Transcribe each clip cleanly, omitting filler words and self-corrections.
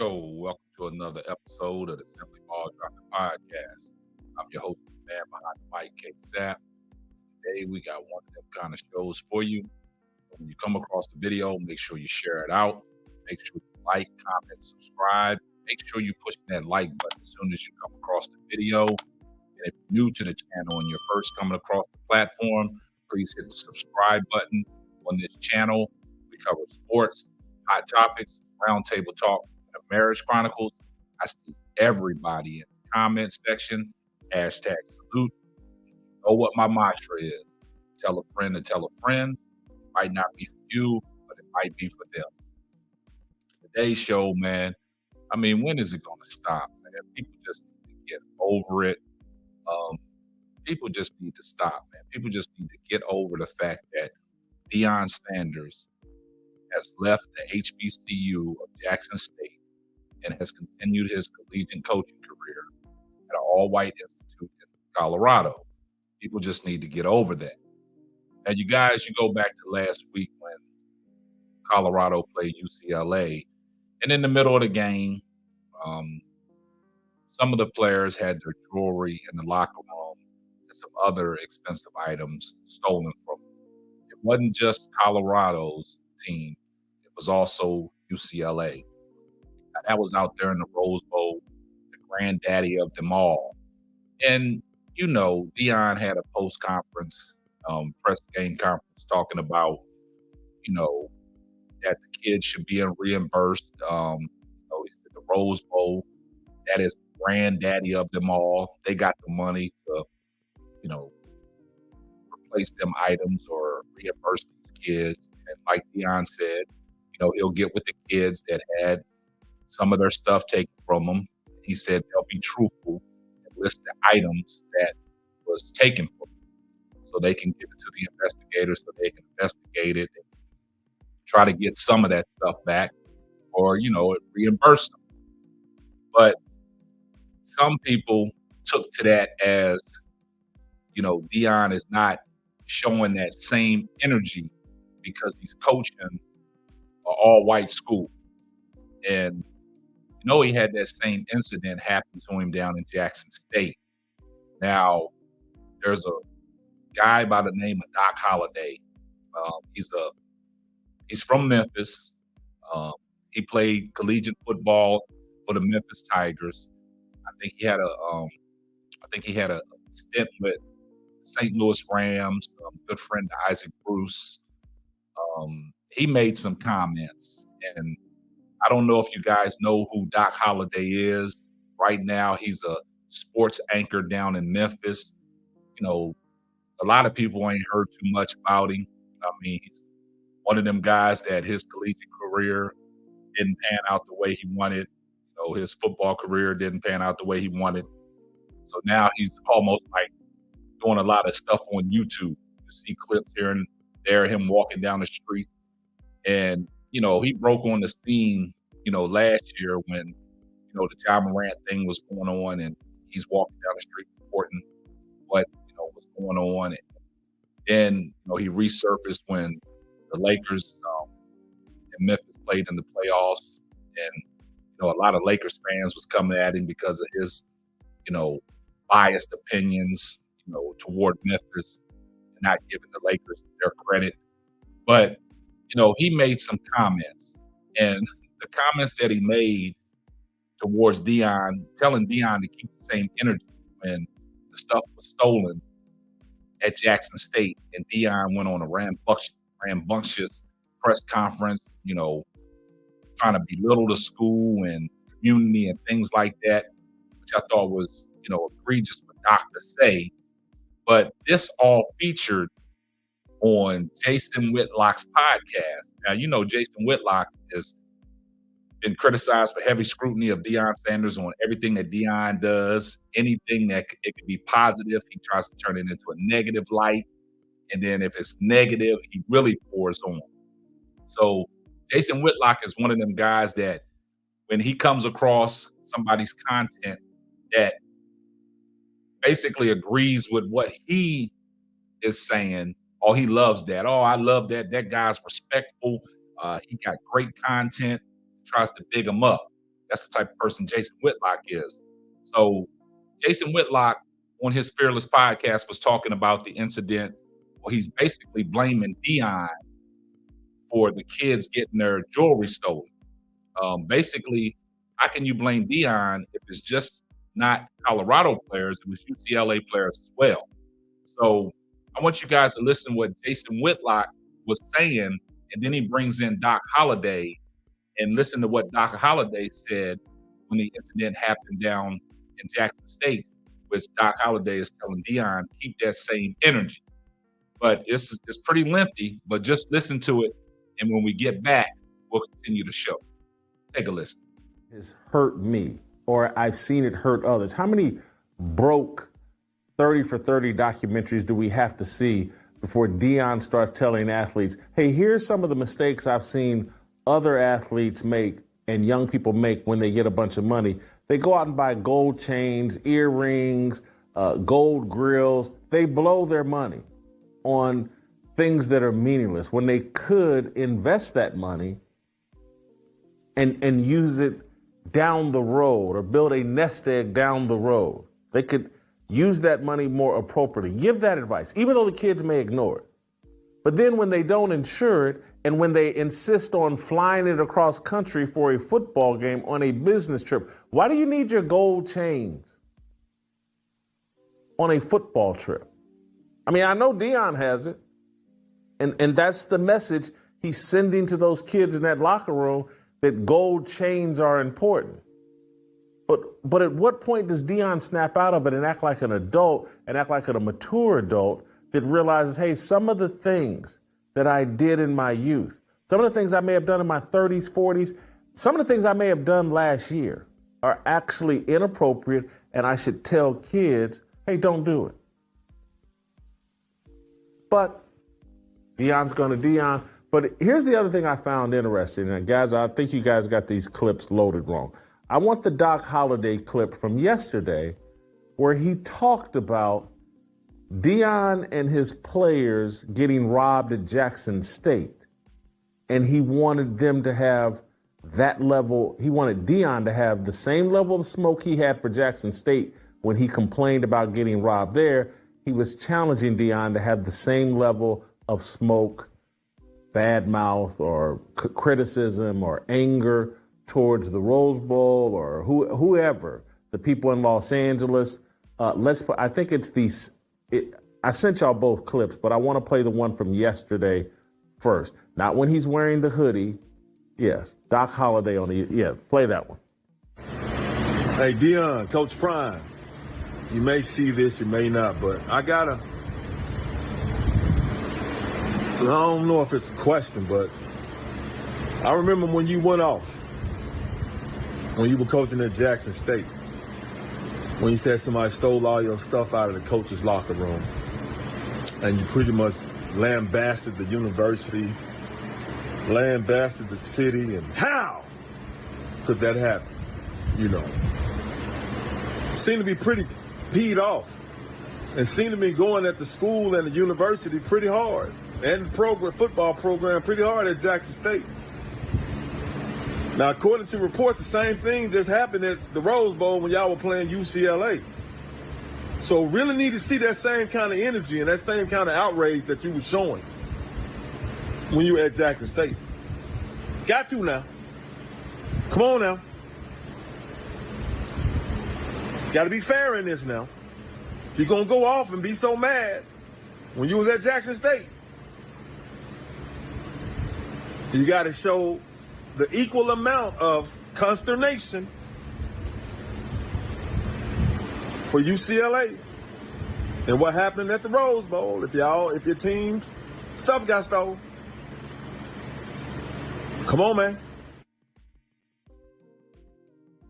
Yo, welcome to another episode of the Simply Ball Dropping Podcast. I'm your host, the man behind the mic, K Sap. Today we got one of them kind of shows for you. When you come across the video, make sure you share it out. Make sure you like, comment, subscribe. Make sure you push that like button as soon as you come across the video. And if you're new to the channel and you're first coming across the platform, please hit the subscribe button on this channel. We cover sports, hot topics, roundtable talk, and marriage chronicles. I see everybody in the comment section. Hashtag salute. You know what my mantra is. Tell a friend to tell a friend. Might not be for you, but it might be for them. Today's show, man. I mean, when is it going to stop, man? People just need to get over it. Um, People just need to stop, man. People just need to get over the fact that Deion Sanders has left the HBCU of Jackson State and has continued his collegiate coaching career at an all-white institute in Colorado. People just need to get over that. And you guys, you go back to last week when Colorado played UCLA, and in the middle of the game, um, some of the players had their jewelry in the locker room and some other expensive items stolen from them. It wasn't just Colorado's team, it was also UCLA. And that was out there in the Rose Bowl, the granddaddy of them all. And, you know, Deion had a post conference, press game conference talking about, you know, that the kids should be reimbursed. He said the Rose Bowl, that is granddaddy of them all. They got the money to, you know, replace them items or reimburse these kids. And like Deion said, you know, he'll get with the kids that had some of their stuff taken from them. He said they'll be truthful and list the items that was taken from them so they can give it to the investigators so they can investigate it and try to get some of that stuff back or, you know, reimburse them. But some people took to that as, you know, Deion is not showing that same energy because he's coaching an all-white school. And, you know, he had that same incident happen to him down in Jackson State. Now, there's a guy by the name of Doc Holiday. He's from Memphis. He played collegiate football for the Memphis Tigers. I think he had a stint with St. Louis Rams. Good friend to Isaac Bruce. He made some comments, and I don't know if you guys know who Doc Holiday is. Right now, he's a sports anchor down in Memphis. You know, a lot of people ain't heard too much about him. I mean, he's one of them guys that his collegiate career didn't pan out the way he wanted. You know, his football career didn't pan out the way he wanted. So now he's almost like doing a lot of stuff on YouTube. You see clips here and there, him walking down the street. And, you know, he broke on the scene, you know, last year when, you know, the John Morant thing was going on and he's walking down the street reporting what, you know, was going on. And then, you know, he resurfaced when the Lakers in Memphis played in the playoffs. And, you know, a lot of Lakers fans was coming at him because of his, you know, biased opinions, you know, toward Memphis and not giving the Lakers their credit. But, you know, he made some comments. And the comments that he made towards Deion, telling Deion to keep the same energy when the stuff was stolen at Jackson State, and Deion went on a rambunctious press conference, you know, trying to belittle the school and community and things like that, which I thought was, you know, egregious for Doc to say. But this all featured on Jason Whitlock's podcast. Now, you know, Jason Whitlock has been criticized for heavy scrutiny of Deion Sanders on everything that Deion does. Anything that it could be positive, he tries to turn it into a negative light. And then if it's negative, he really pours on. So Jason Whitlock is one of them guys that when he comes across somebody's content that basically agrees with what he is saying, oh, he loves that. Oh, I love that. That guy's respectful. He got great content. Tries to big him up. That's the type of person Jason Whitlock is. So Jason Whitlock on his Fearless podcast was talking about the incident where he's basically blaming Deion for the kids getting their jewelry stolen. Basically, how can you blame Deion if it's just not Colorado players, it was UCLA players as well. So I want you guys to listen to what Jason Whitlock was saying, and then he brings in Doc Holiday, and listen to what Doc Holiday said when the incident happened down in Jackson State, which Doc Holiday is telling Deion, keep that same energy. But it's pretty lengthy, but just listen to it, and when we get back, we'll continue the show. Take a listen. Has hurt me, or I've seen it hurt others. How many broke 30 for 30 documentaries do we have to see before Deion starts telling athletes, hey, here's some of the mistakes I've seen other athletes make and young people make when they get a bunch of money? They go out and buy gold chains, earrings, gold grills. They blow their money on things that are meaningless when they could invest that money and use it down the road or build a nest egg down the road. They could use that money more appropriately. Give that advice, even though the kids may ignore it. But then when they don't insure it and when they insist on flying it across country for a football game on a business trip, why do you need your gold chains on a football trip? I mean, I know Deion has it, and that's the message he's sending to those kids in that locker room, that gold chains are important. But at what point does Deion snap out of it and act like an adult and act like a mature adult that realizes, hey, some of the things that I did in my youth, some of the things I may have done in my 30s, 40s, some of the things I may have done last year are actually inappropriate, and I should tell kids, hey, don't do it. But Deion's going to Deion. But here's the other thing I found interesting. And guys, I think you guys got these clips loaded wrong. I want the Doc Holiday clip from yesterday where he talked about Deion and his players getting robbed at Jackson State. And he wanted them to have that level. He wanted Deion to have the same level of smoke he had for Jackson State when he complained about getting robbed there. He was challenging Deion to have the same level of smoke, bad mouth, or criticism or anger towards the Rose Bowl or whoever, the people in Los Angeles. I think it's these. I sent y'all both clips, but I want to play the one from yesterday first. Not when he's wearing the hoodie. Yes, Doc Holiday on the. Yeah, play that one. Hey, Deion, Coach Prime. You may see this, you may not, but I don't know if it's a question, but I remember when you went off, when you were coaching at Jackson State, when you said somebody stole all your stuff out of the coach's locker room, and you pretty much lambasted the university, lambasted the city, and how could that happen? You know, seemed to be pretty peed off and seemed to be going at the school and the university pretty hard, and the football program pretty hard at Jackson State. Now, according to reports, the same thing just happened at the Rose Bowl when y'all were playing UCLA. So really need to see that same kind of energy and that same kind of outrage that you were showing when you were at Jackson State. Got to now. Come on now. Got to be fair in this now. So you're going to go off and be so mad when you was at Jackson State. You got to show the equal amount of consternation for UCLA and what happened at the Rose Bowl if your team's stuff got stolen. Come on, man.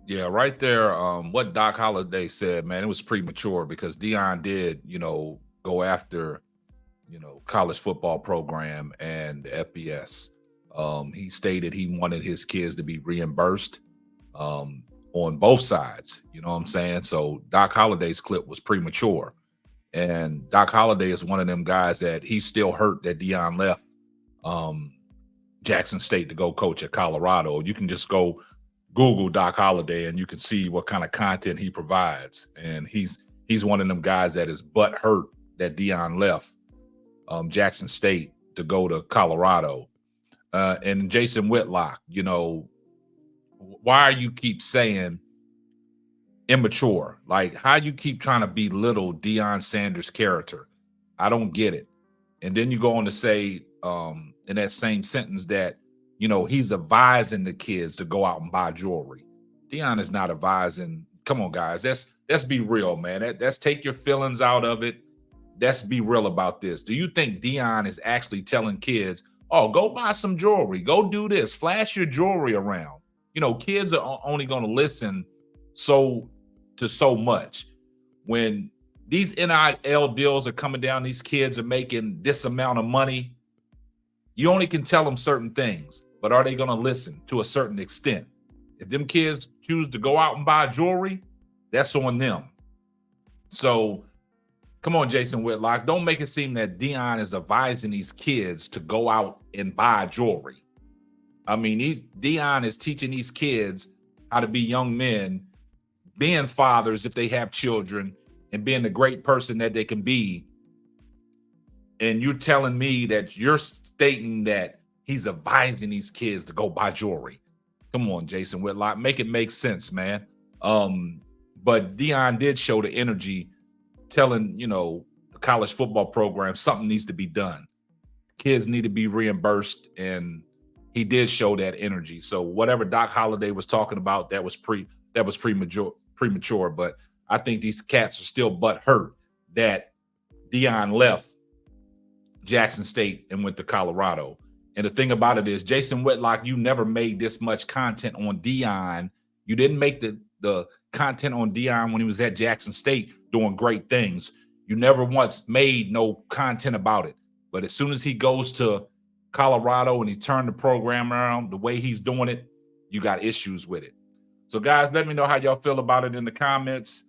Yeah, right there. What Doc Holiday said, man, it was premature because Deion did, go after, college football program and FBS. He stated he wanted his kids to be reimbursed on both sides. You know what I'm saying? So Doc Holiday's clip was premature. And Doc Holiday is one of them guys that he's still hurt that Deion left Jackson State to go coach at Colorado. You can just go Google Doc Holiday and you can see what kind of content he provides. And he's one of them guys that is butt hurt that Deion left Jackson State to go to Colorado. And Jason Whitlock, you know, why you keep saying immature? Like, how you keep trying to belittle Deion Sanders' character? I don't get it. And then you go on to say in that same sentence that, you know, he's advising the kids to go out and buy jewelry. Deion is not advising. Come on, guys. Let's be real, man. Let's take your feelings out of it. Let's be real about this. Do you think Deion is actually telling kids, oh, go buy some jewelry, go do this, flash your jewelry around? You know, kids are only going to listen so much. When these NIL deals are coming down, these kids are making this amount of money. You only can tell them certain things, but are they going to listen to a certain extent? If them kids choose to go out and buy jewelry, that's on them. So come on, Jason Whitlock. Don't make it seem that Deion is advising these kids to go out and buy jewelry. I mean, Deion is teaching these kids how to be young men, being fathers if they have children, and being the great person that they can be. And you're telling me that you're stating that he's advising these kids to go buy jewelry. Come on, Jason Whitlock. Make it make sense, man. But Deion did show the energy telling, you know, the college football program something needs to be done. Kids need to be reimbursed, and he did show that energy. So whatever Doc Holiday was talking about, that was premature. But I think these cats are still butt hurt that Deion left Jackson State and went to Colorado. And the thing about it is, Jason Whitlock, you never made this much content on Deion. You didn't make the content on Deion when he was at Jackson State doing great things. You never once made no content about it. But as soon as he goes to Colorado and he turned the program around the way he's doing it, you got issues with it. So guys, let me know how y'all feel about it in the comments.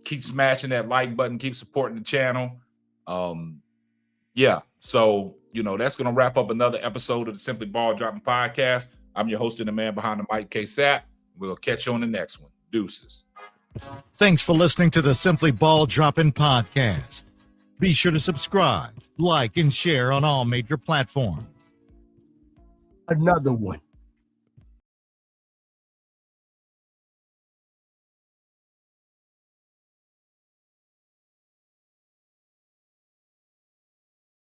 Keep smashing that like button, keep supporting the channel. Yeah, so you know, that's gonna wrap up another episode of the Simply Ball Dropping Podcast. I'm your host and the man behind the mic, K-Sap. We'll catch you on the next one. Deuces. Thanks for listening to the Simply Ball Dropping Podcast. Be sure to subscribe, like, and share on all major platforms. Another one.